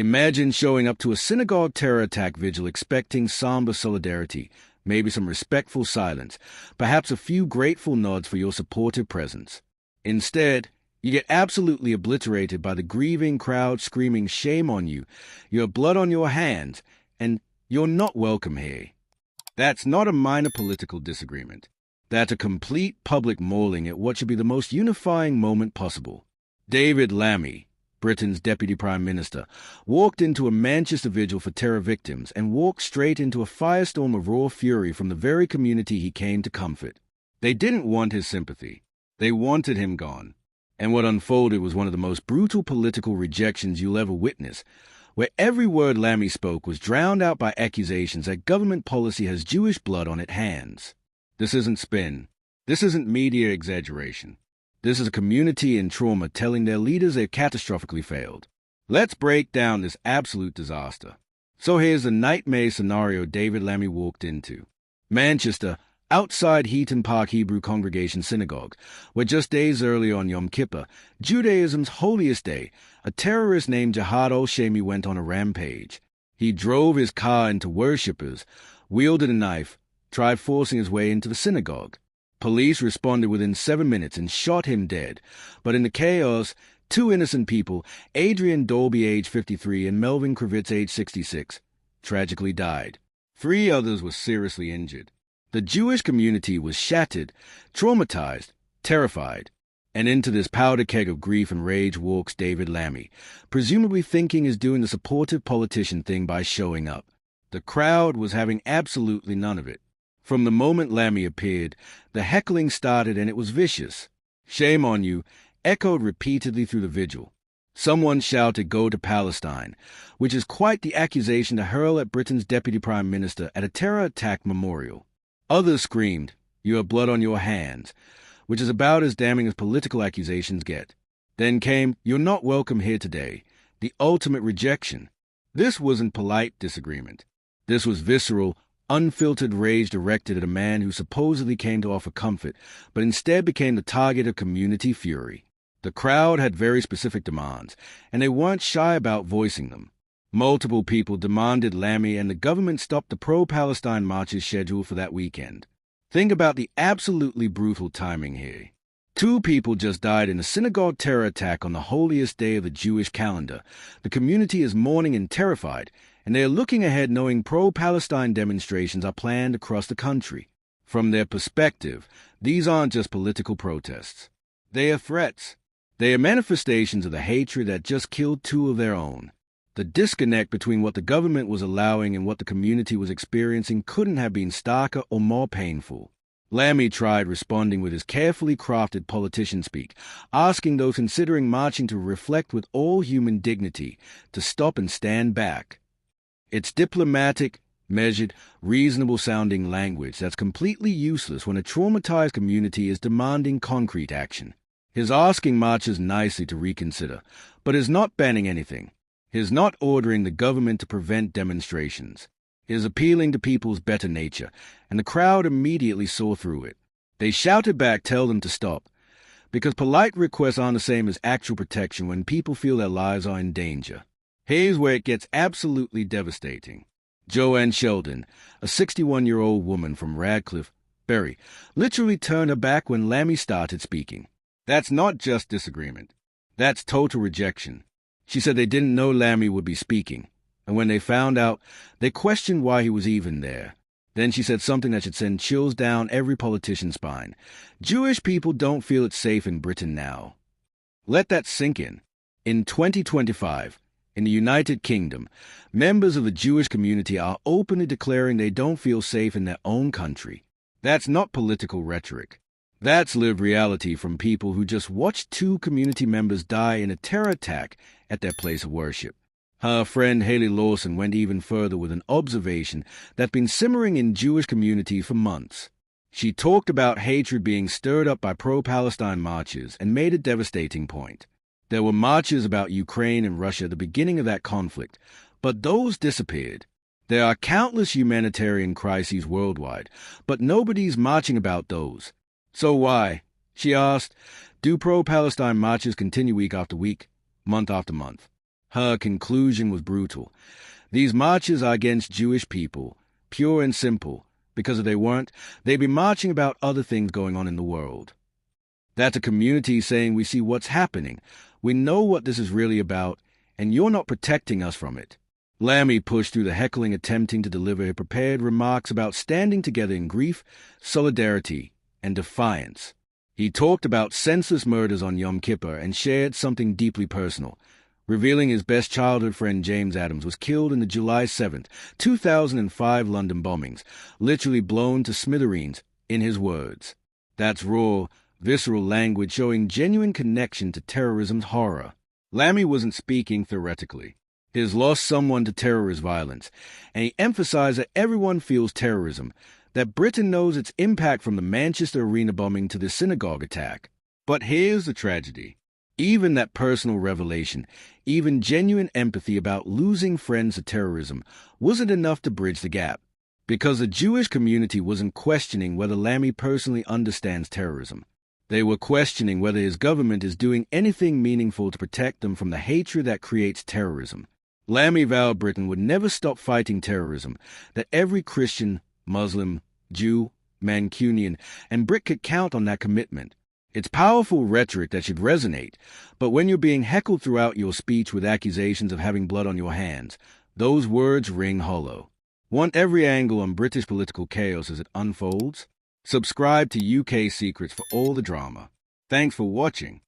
Imagine showing up to a synagogue terror attack vigil expecting somber solidarity, maybe some respectful silence, perhaps a few grateful nods for your supportive presence. Instead, you get absolutely obliterated by the grieving crowd screaming shame on you, you have blood on your hands, and you're not welcome here. That's not a minor political disagreement. That's a complete public mauling at what should be the most unifying moment possible. David Lammy, Britain's Deputy Prime Minister, walked into a Manchester vigil for terror victims and walked straight into a firestorm of raw fury from the very community he came to comfort. They didn't want his sympathy. They wanted him gone. And what unfolded was one of the most brutal political rejections you'll ever witness, where every word Lammy spoke was drowned out by accusations that government policy has Jewish blood on its hands. This isn't spin. This isn't media exaggeration. This is a community in trauma telling their leaders they've catastrophically failed. Let's break down this absolute disaster. So here's the nightmare scenario David Lammy walked into. Manchester, outside Heaton Park Hebrew Congregation Synagogue, where just days earlier on Yom Kippur, Judaism's holiest day, a terrorist named Jihad al-Shami went on a rampage. He drove his car into worshippers, wielded a knife, tried forcing his way into the synagogue. Police responded within 7 minutes and shot him dead. But in the chaos, two innocent people, Adrian Dolby, age 53, and Melvin Kravitz, age 66, tragically died. 3 others were seriously injured. The Jewish community was shattered, traumatized, terrified. And into this powder keg of grief and rage walks David Lammy, presumably thinking he's doing the supportive politician thing by showing up. The crowd was having absolutely none of it. From the moment Lammy appeared, the heckling started and it was vicious. "Shame on you," echoed repeatedly through the vigil. Someone shouted, "Go to Palestine," which is quite the accusation to hurl at Britain's Deputy Prime Minister at a terror attack memorial. Others screamed, "You have blood on your hands," which is about as damning as political accusations get. Then came, "You're not welcome here today," the ultimate rejection. This wasn't polite disagreement. This was visceral, unfiltered rage directed at a man who supposedly came to offer comfort, but instead became the target of community fury. The crowd had very specific demands, and they weren't shy about voicing them. Multiple people demanded Lammy and the government stop the pro-Palestine marches scheduled for that weekend. Think about the absolutely brutal timing here. 2 people just died in a synagogue terror attack on the holiest day of the Jewish calendar. The community is mourning and terrified, and they are looking ahead knowing pro-Palestine demonstrations are planned across the country. From their perspective, these aren't just political protests. They are threats. They are manifestations of the hatred that just killed 2 of their own. The disconnect between what the government was allowing and what the community was experiencing couldn't have been starker or more painful. Lammy tried responding with his carefully crafted politician speak, asking those considering marching to reflect with all human dignity, to stop and stand back. It's diplomatic, measured, reasonable-sounding language that's completely useless when a traumatized community is demanding concrete action. He's asking marchers nicely to reconsider, but is not banning anything. He's not ordering the government to prevent demonstrations. He's appealing to people's better nature, and the crowd immediately saw through it. They shouted back, "Tell them to stop," because polite requests aren't the same as actual protection when people feel their lives are in danger. Here's where it gets absolutely devastating. Joanne Sheldon, a 61-year-old woman from Radcliffe, Bury, literally turned her back when Lammy started speaking. That's not just disagreement. That's total rejection. She said they didn't know Lammy would be speaking, and when they found out, they questioned why he was even there. Then she said something that should send chills down every politician's spine. Jewish people don't feel it's safe in Britain now. Let that sink in. In 2025, in the United Kingdom, members of the Jewish community are openly declaring they don't feel safe in their own country. That's not political rhetoric. That's lived reality from people who just watched 2 community members die in a terror attack at their place of worship. Her friend Haley Lawson went even further with an observation that's been simmering in Jewish community for months. She talked about hatred being stirred up by pro-Palestine marches and made a devastating point. There were marches about Ukraine and Russia at the beginning of that conflict, but those disappeared. There are countless humanitarian crises worldwide, but nobody's marching about those. So why, she asked, do pro-Palestine marches continue week after week, month after month? Her conclusion was brutal. These marches are against Jewish people, pure and simple, because if they weren't, they'd be marching about other things going on in the world. That's a community saying we see what's happening, we know what this is really about, and you're not protecting us from it. Lammy pushed through the heckling, attempting to deliver her prepared remarks about standing together in grief, solidarity, and defiance. He talked about senseless murders on Yom Kippur and shared something deeply personal, revealing his best childhood friend James Adams was killed in the July 7th, 2005 London bombings, literally blown to smithereens, in his words. That's raw, visceral language showing genuine connection to terrorism's horror. Lammy wasn't speaking theoretically. He has lost someone to terrorist violence, and he emphasized that everyone feels terrorism, that Britain knows its impact from the Manchester arena bombing to the synagogue attack. But here's the tragedy. Even that personal revelation, even genuine empathy about losing friends to terrorism, wasn't enough to bridge the gap, because the Jewish community wasn't questioning whether Lammy personally understands terrorism. They were questioning whether his government is doing anything meaningful to protect them from the hatred that creates terrorism. Lammy vowed Britain would never stop fighting terrorism, that every Christian, Muslim, Jew, Mancunian, and Brit could count on that commitment. It's powerful rhetoric that should resonate, but when you're being heckled throughout your speech with accusations of having blood on your hands, those words ring hollow. Want every angle on British political chaos as it unfolds? Subscribe to UK Secrets for all the drama. Thanks for watching.